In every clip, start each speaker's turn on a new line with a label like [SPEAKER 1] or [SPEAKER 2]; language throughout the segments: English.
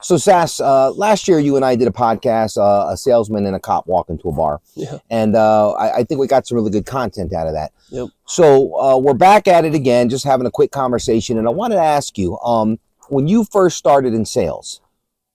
[SPEAKER 1] So Sass, last year you and I did a podcast, a salesman and a cop walk into a bar.
[SPEAKER 2] Yeah.
[SPEAKER 1] And I think we got some really good content out of that.
[SPEAKER 2] Yep.
[SPEAKER 1] So we're back at it again, just having a quick conversation. And I wanted to ask you, when you first started in sales,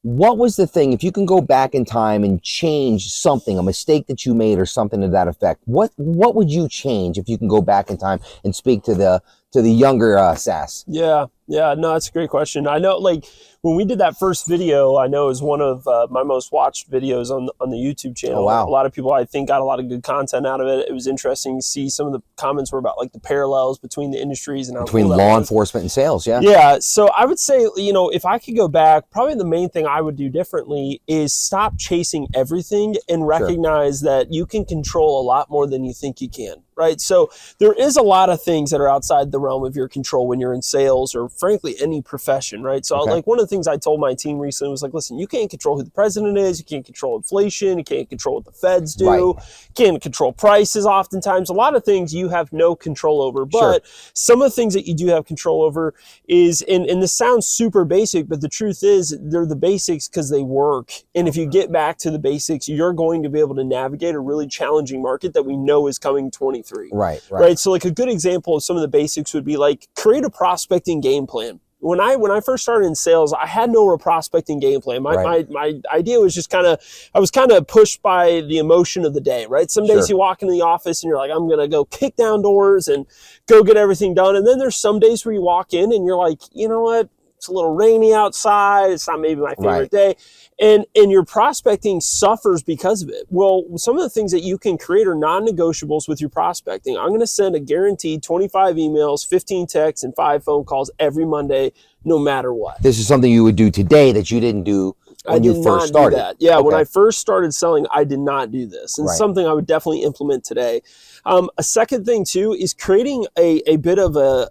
[SPEAKER 1] what was the thing, if you can go back in time and change something, a mistake that you made or something to that effect, what would you change if you can go back in time and speak to the younger Sass?
[SPEAKER 2] Yeah, no, that's a great question. I know, like, when we did that first video, I know it was one of my most watched videos on the YouTube channel.
[SPEAKER 1] Oh, wow.
[SPEAKER 2] A lot of people, I think, got a lot of good content out of it. It was interesting to see some of the comments were about, like, the parallels between the industries and how
[SPEAKER 1] between
[SPEAKER 2] cool
[SPEAKER 1] law enforcement and sales, yeah.
[SPEAKER 2] Yeah, so I would say, you know, if I could go back, probably the main thing I would do differently is stop chasing everything and recognize that you can control a lot more than you think you can, right? So there is a lot of things that are outside the realm of your control when you're in sales or frankly any profession, right? So like one of the things I told my team recently was like, listen, you can't control who the president is, you can't control inflation, you can't control what the feds do, you can't control prices oftentimes. A lot of things you have no control over, but some of the things that you do have control over is, and this sounds super basic, but the truth is they're the basics because they work. And if you get back to the basics, you're going to be able to navigate a really challenging market that we know is coming 23. Right. So like a good example of some of the basics would be like create a prospecting game plan. When I first started in sales, I had no real prospecting game plan. My idea was just I was kind of pushed by the emotion of the day, right? Some days you walk into the office and you're like, I'm going to go kick down doors and go get everything done. And then there's some days where you walk in and you're like, you know what? It's a little rainy outside. It's not maybe my favorite day. And your prospecting suffers because of it. Well, some of the things that you can create are non-negotiables with your prospecting. I'm going to send a guaranteed 25 emails, 15 texts, and 5 phone calls every Monday, no matter what.
[SPEAKER 1] This is something you would do today that you didn't do when you first started.
[SPEAKER 2] Do that. Yeah, when I first started selling, I did not do this. And something I would definitely implement today. A second thing too is creating a bit of a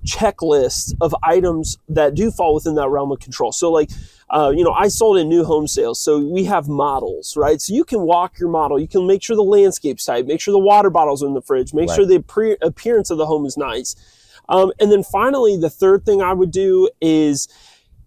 [SPEAKER 2] checklist of items that do fall within that realm of control. So like, you know, I sold in new home sales, so we have models, right? So you can walk your model, you can make sure the landscape's tight, make sure the water bottles are in the fridge, make sure the appearance of the home is nice. And then finally, the third thing I would do is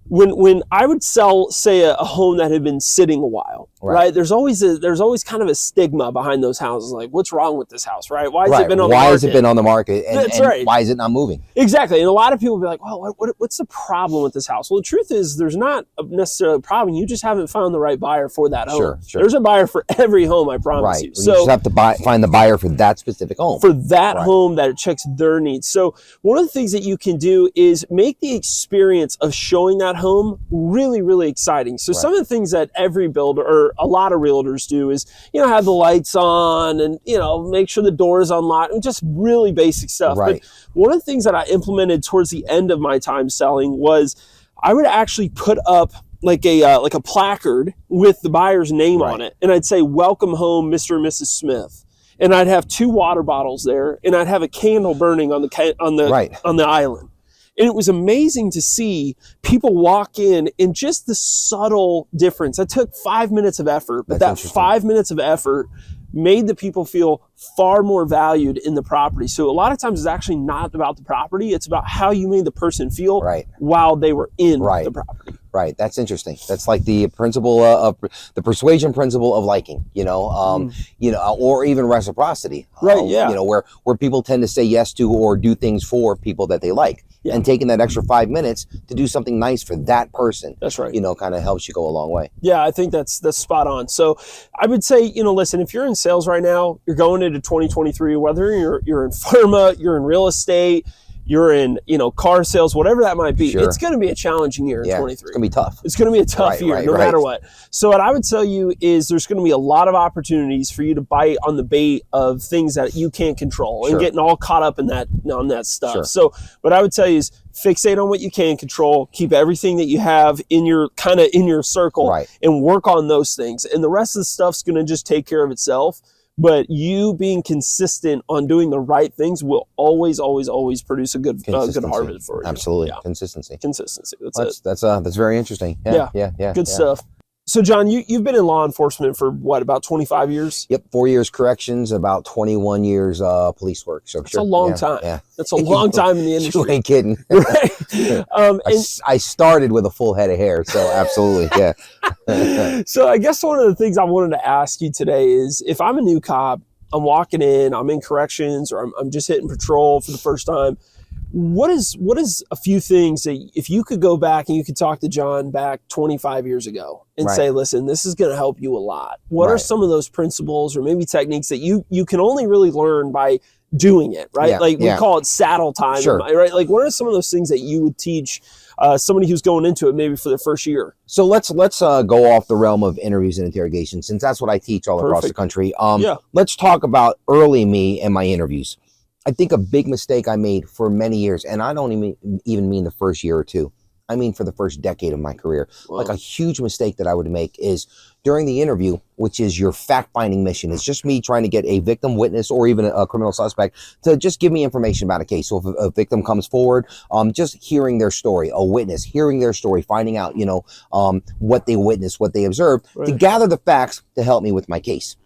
[SPEAKER 2] when I would sell, say, a home that had been sitting a while, right? There's always kind of a stigma behind those houses. Like, what's wrong with this house, right? Why has it been on the market?
[SPEAKER 1] Why has it been on the market? And why is it not moving?
[SPEAKER 2] Exactly. And a lot of people will be like, well, what's the problem with this house? Well, the truth is there's not necessarily a problem. You just haven't found the right buyer for that home. Sure. There's a buyer for every home, I promise you. So
[SPEAKER 1] you just have to find the buyer for that specific home.
[SPEAKER 2] For that home that it checks their needs. So one of the things that you can do is make the experience of showing that home really, really exciting. So some of the things that every builder or a lot of realtors do is, you know, have the lights on and, you know, make sure the door is unlocked and just really basic stuff. But one of the things that I implemented towards the end of my time selling was I would actually put up like a placard with the buyer's name on it. And I'd say, welcome home, Mr. and Mrs. Smith. And I'd have 2 water bottles there and I'd have a candle burning on the island. And it was amazing to see people walk in and just the subtle difference. That took 5 minutes of effort, but that 5 minutes of effort made the people feel far more valued in the property. So a lot of times it's actually not about the property. It's about how you made the person feel while they were in the property.
[SPEAKER 1] Right. That's interesting. That's like the principle of the persuasion principle of liking, you know, or even reciprocity. You know, where people tend to say yes to or do things for people that they like. And taking that extra 5 minutes to do something nice for that person. That's right. You know, kind of helps you go a long way.
[SPEAKER 2] Yeah, I think that's spot on. So I would say, you know, listen, if you're in sales right now, you're going into 2023, whether you're in pharma, you're in real estate, you're in, you know, car sales, whatever that might be, it's going to be a challenging year in 23.
[SPEAKER 1] It's going to be tough.
[SPEAKER 2] It's going to be a tough year, no matter what. So what I would tell you is there's going to be a lot of opportunities for you to bite on the bait of things that you can't control and getting all caught up in that stuff. So what I would tell you is fixate on what you can control, keep everything that you have in your circle and work on those things. And the rest of the stuff's going to just take care of itself. But you being consistent on doing the right things will always produce a good harvest for you.
[SPEAKER 1] Absolutely. Consistency.
[SPEAKER 2] That's it.
[SPEAKER 1] That's very interesting. Yeah.
[SPEAKER 2] Good stuff. So John, you've been in law enforcement for what, about 25 years?
[SPEAKER 1] Yep, 4 years corrections, about 21 years police work. So
[SPEAKER 2] That's a long time.
[SPEAKER 1] Yeah.
[SPEAKER 2] That's a long time in the industry.
[SPEAKER 1] You ain't kidding.
[SPEAKER 2] Right.
[SPEAKER 1] I started with a full head of hair, so absolutely, yeah.
[SPEAKER 2] So I guess one of the things I wanted to ask you today is, if I'm a new cop, I'm walking in, I'm in corrections, or I'm just hitting patrol for the first time, what is a few things that, if you could go back and you could talk to John back 25 years ago and
[SPEAKER 1] Right.
[SPEAKER 2] say, listen, this is going to help you a lot. What are
[SPEAKER 1] Right.
[SPEAKER 2] some of those principles or maybe techniques that you can only really learn by doing it, right?
[SPEAKER 1] Yeah,
[SPEAKER 2] Like we
[SPEAKER 1] yeah.
[SPEAKER 2] call it saddle time,
[SPEAKER 1] Sure.
[SPEAKER 2] right? Like what are some of those things that you would teach somebody who's going into it maybe for the first year?
[SPEAKER 1] So let's go off the realm of interviews and interrogations, since that's what I teach all across the
[SPEAKER 2] Perfect.
[SPEAKER 1] country.
[SPEAKER 2] Yeah.
[SPEAKER 1] Let's talk about early me and my interviews. I think a big mistake I made for many years, and I don't even mean the first year or two, I mean for the first decade of my career.
[SPEAKER 2] Wow.
[SPEAKER 1] Like a huge mistake that I would make is during the interview, which is your fact-finding mission. It's just me trying to get a victim, witness, or even a criminal suspect to just give me information about a case. So if a victim comes forward, just hearing their story, a witness, hearing their story, finding out, what they witnessed, what they observed, to
[SPEAKER 2] Right.
[SPEAKER 1] gather the facts to help me with my case.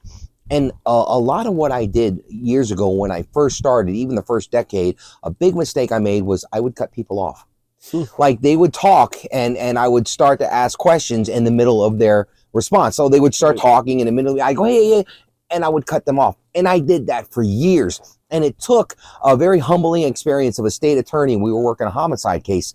[SPEAKER 1] And a lot of what I did years ago when I first started, even the first decade, a big mistake I made was I would cut people off. Like they would talk and I would start to ask questions in the middle of their response. So they would start
[SPEAKER 2] Right.
[SPEAKER 1] talking in the middle. I go, hey, and I would cut them off. And I did that for years. And it took a very humbling experience of a state attorney. We were working a homicide case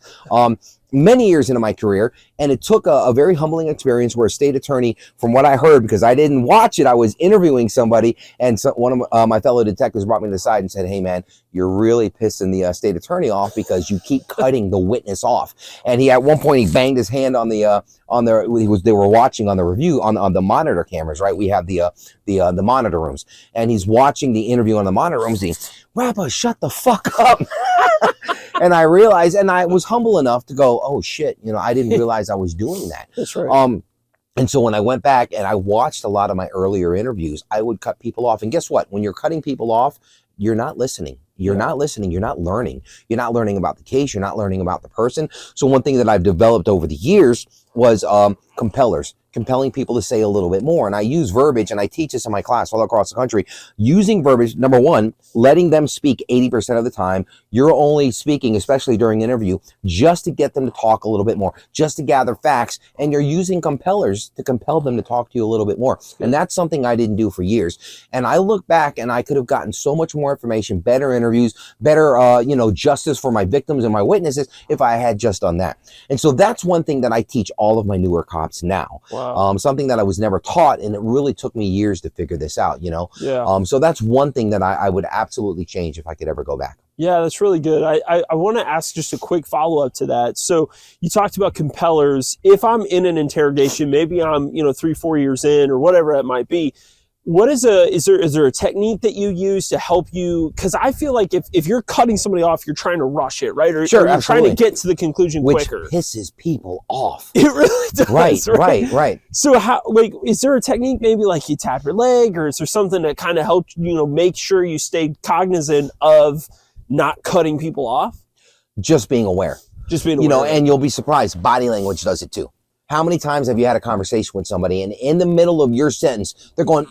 [SPEAKER 1] many years into my career. And it took a very humbling experience where a state attorney, from what I heard, because I didn't watch it, I was interviewing somebody. And so one of my fellow detectives brought me to the side and said, hey, man, you're really pissing the state attorney off because you keep cutting the witness off. And at one point, he banged his hand on they were watching on the review on the monitor cameras, right? We have the monitor rooms, and he's watching the interview on the monitor rooms. And he's, Rappa, shut the fuck up. And I realized, and I was humble enough to go, oh shit, I didn't realize I was doing that.
[SPEAKER 2] That's right.
[SPEAKER 1] And so when I went back and I watched a lot of my earlier interviews, I would cut people off. And guess what? When you're cutting people off, you're not listening. You're not listening. You're not learning. You're not learning about the case. You're not learning about the person. So one thing that I've developed over the years was compellers, compelling people to say a little bit more. And I use verbiage, and I teach this in my class all across the country. Using verbiage, number one, letting them speak 80% of the time. You're only speaking, especially during an interview, just to get them to talk a little bit more, just to gather facts. And you're using compellers to compel them to talk to you a little bit more. And that's something I didn't do for years. And I look back and I could have gotten so much more information, better interviews, better, justice for my victims and my witnesses if I had just done that. And so that's one thing that I teach all of my newer cops now.
[SPEAKER 2] Wow.
[SPEAKER 1] Something that I was never taught, and it really took me years to figure this out,
[SPEAKER 2] Yeah.
[SPEAKER 1] So that's one thing that I would absolutely change if I could ever go back.
[SPEAKER 2] Yeah, that's really good. I want to ask just a quick follow-up to that. So you talked about compellers. If I'm in an interrogation, maybe I'm 3-4 years in or whatever it might be, is there a technique that you use to help you? Because I feel like if you're cutting somebody off, you're trying to rush it, right? Or,
[SPEAKER 1] Sure,
[SPEAKER 2] or you're
[SPEAKER 1] absolutely.
[SPEAKER 2] trying to get to the conclusion
[SPEAKER 1] Which
[SPEAKER 2] quicker.
[SPEAKER 1] pisses people off.
[SPEAKER 2] It really does.
[SPEAKER 1] Right.
[SPEAKER 2] So is there a technique, maybe like you tap your leg, or is there something that kind of helps, make sure you stay cognizant of not cutting people off?
[SPEAKER 1] Just being aware.
[SPEAKER 2] Just being aware.
[SPEAKER 1] And you'll be surprised. Body language does it too. How many times have you had a conversation with somebody and in the middle of your sentence, they're going,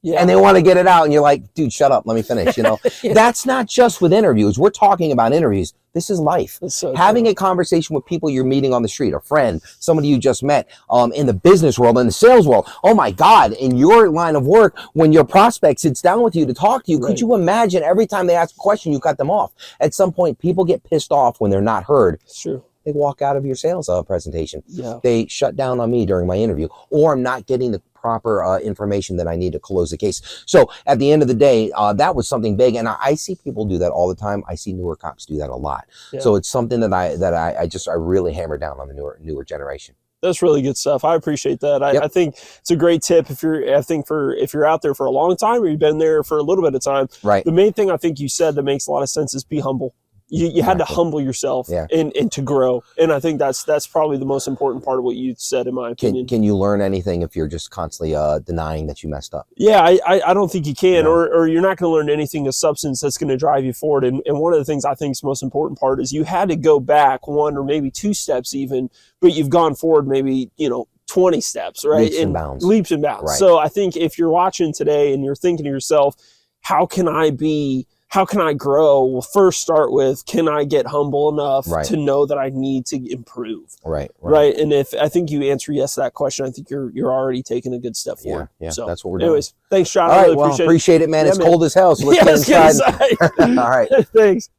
[SPEAKER 2] yeah.
[SPEAKER 1] and they want to get it out, and you're like, dude, shut up, let me finish.
[SPEAKER 2] Yeah.
[SPEAKER 1] That's not just with interviews. We're talking about interviews. This is life.
[SPEAKER 2] So
[SPEAKER 1] Having a conversation with people you're meeting on the street, a friend, somebody you just met, in the business world, in the sales world. Oh my God, in your line of work, when your prospect sits down with you to talk to you,
[SPEAKER 2] Right.
[SPEAKER 1] could you imagine every time they ask a question, you cut them off? At some point, people get pissed off when they're not heard.
[SPEAKER 2] It's true.
[SPEAKER 1] They walk out of your sales presentation.
[SPEAKER 2] Yeah.
[SPEAKER 1] They shut down on me during my interview, or I'm not getting the proper information that I need to close the case. So at the end of the day, that was something big. And I see people do that all the time. I see newer cops do that a lot.
[SPEAKER 2] Yeah.
[SPEAKER 1] So it's something that I really hammer down on the newer generation.
[SPEAKER 2] That's really good stuff. I appreciate that.
[SPEAKER 1] Yep.
[SPEAKER 2] I think it's a great tip if you're out there for a long time, or you've been there for a little bit of time.
[SPEAKER 1] Right.
[SPEAKER 2] The main thing I think you said that makes a lot of sense is be humble. You had to humble yourself and to grow. And I think that's probably the most important part of what you said, in my opinion.
[SPEAKER 1] Can you learn anything if you're just constantly denying that you messed up?
[SPEAKER 2] Yeah, I don't think you can,
[SPEAKER 1] No.
[SPEAKER 2] or you're not going to learn anything of substance that's going to drive you forward. And one of the things I think is the most important part is you had to go back 1 or maybe 2 steps even, but you've gone forward maybe, 20 steps, right?
[SPEAKER 1] Leaps and bounds.
[SPEAKER 2] Leaps and bounds.
[SPEAKER 1] Right.
[SPEAKER 2] So I think if you're watching today and you're thinking to yourself, how can I grow? Well, first start with, can I get humble enough
[SPEAKER 1] Right.
[SPEAKER 2] to know that I need to improve?
[SPEAKER 1] Right.
[SPEAKER 2] Right. And if I think you answer yes to that question, I think you're already taking a good step forward.
[SPEAKER 1] Yeah.
[SPEAKER 2] So
[SPEAKER 1] That's what we're doing.
[SPEAKER 2] anyways, thanks, John.
[SPEAKER 1] All
[SPEAKER 2] I
[SPEAKER 1] right.
[SPEAKER 2] really
[SPEAKER 1] Well, appreciate it, man.
[SPEAKER 2] Yeah,
[SPEAKER 1] It's
[SPEAKER 2] man.
[SPEAKER 1] cold as hell, so let's
[SPEAKER 2] Yeah, I
[SPEAKER 1] get
[SPEAKER 2] was gonna
[SPEAKER 1] inside.
[SPEAKER 2] say.
[SPEAKER 1] All right.
[SPEAKER 2] Thanks.